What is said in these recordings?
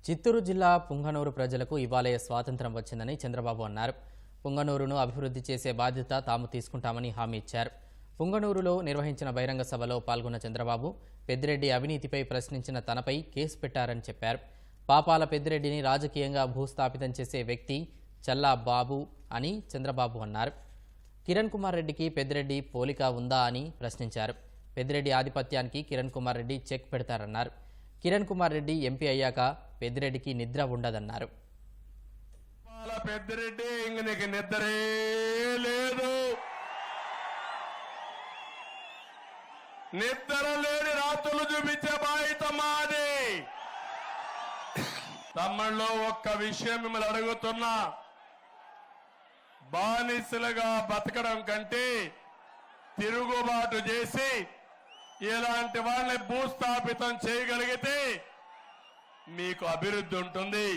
చిత్తూరు జిల్లా పుంగనూరు ప్రజలకు ఇవాళే స్వాతంత్ర్యం వచ్చిందని చంద్రబాబు అన్నారు. పుంగనూరును అభివృద్ధి చేసే బాధ్యత తాము తీసుకుంటామని హామీ ఇచ్చారు. పుంగనూరులో నిర్వహించిన బహిరంగ సభలో పాల్గొన్న చంద్రబాబు పెద్దిరెడ్డి అవినీతిపై ప్రశ్నించిన తనపై కేసు పెట్టారని చెప్పారు. పాపాల పెద్దిరెడ్డిని రాజకీయంగా భూస్థాపితం చేసే వ్యక్తి చల్లా బాబు అని చంద్రబాబు అన్నారు. కిరణ్ కుమార్ రెడ్డికి పెద్దిరెడ్డి పోలిక ఉందా అని ప్రశ్నించారు. పెద్దిరెడ్డి ఆధిపత్యానికి కిరణ్ కుమార్ రెడ్డి చెక్ పెడతారన్నారు. కిరణ్ కుమార్ రెడ్డి ఎంపీ అయ్యాక పెద్దిరెడ్డికి నిద్ర ఉండదన్నారు. పెద్దిరెడ్డి ఇంక నీకు నిద్రే లేదు, నిద్ర లేని రాత్రులు చూపించే బాధ్యత మాది. తమ్ముళ్ళు ఒక్క విషయం మిమ్మల్ని అడుగుతున్నా, బానిసలుగా బతకడం కంటే తిరుగుబాటు చేసి ఇలాంటి వాళ్ళని భూస్థాపితం చేయగలిగితే మీకు అభివృద్ధి ఉంటుంది.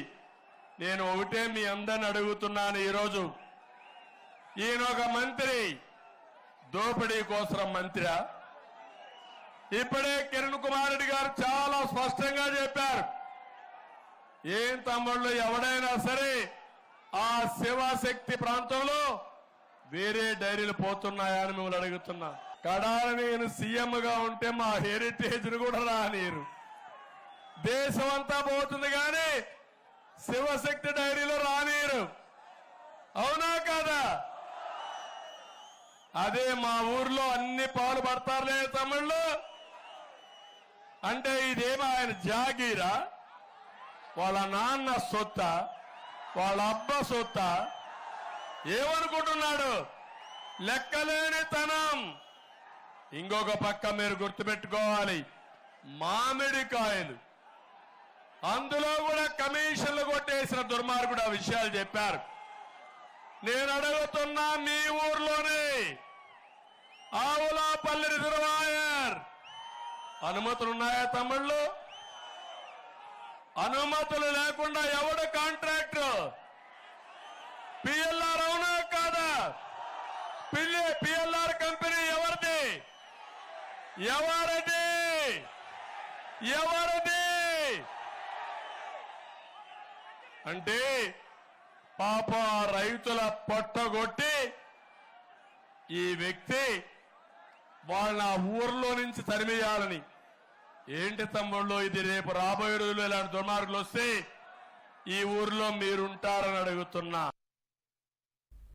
నేను ఒకటే మీ అందరిని అడుగుతున్నాను, ఈరోజు ఈయన ఒక మంత్రి, దోపిడీ కోసం మంత్రి. ఇప్పుడే కిరణ్ కుమార్ రెడ్డి గారు చాలా స్పష్టంగా చెప్పారు, ఏం తమ్ముళ్ళు ఎవడైనా సరే ఆ శివశక్తి ప్రాంతంలో వేరే డైరీలు పోతున్నాయా అని మిమ్మల్ని అడుగుతున్నా. కడాల నేను సీఎంగా ఉంటే మా హెరిటేజ్ ను కూడా రానిరు, దేశం అంతా పోతుంది కానీ శివశక్తి డైరీలో రానిరు. అవునా కాదా? అదే మా ఊర్లో అన్ని పాలు పడతారులే తమ్ముళ్ళు. అంటే ఇదేమో ఆయన జాగీరా, వాళ్ళ నాన్న సొత్త, వాళ్ళ అబ్బ సొత్త, ఏమనుకుంటున్నాడు? లెక్కలేని తనం. ఇంకొక పక్క మీరు గుర్తుపెట్టుకోవాలి, మామిడికాయలు, అందులో కూడా కమిషన్లు కొట్టేసిన దుర్మార్గుడు ఆ విషయాలు చెప్పారు. నేను అడుగుతున్నా, మీ ఊర్లోనే ఆవులాపల్లి రిజర్వాయర్ అనుమతులు ఉన్నాయా తమ్ముళ్ళు? అనుమతులు లేకుండా ఎవడు కాంట్రాక్టర్? పిఎల్ఆర్ అవునా కాదా? పిఎల్ఆర్ కంపెనీ ఎవరిది? ఎవరిది? ఎవరిది? అంటే పాప రైతుల పొట్టగొట్టి ఈ వ్యక్తి వాళ్ళ ఊర్లో నుంచి తరిమేయాలని. ఏంటి తమ్ముళ్ళు ఇది? రేపు రాబోయే రోజుల్లో ఇలాంటి దుర్మార్గులు వస్తే ఈ ఊర్లో మీరుంటారని అడుగుతున్నా.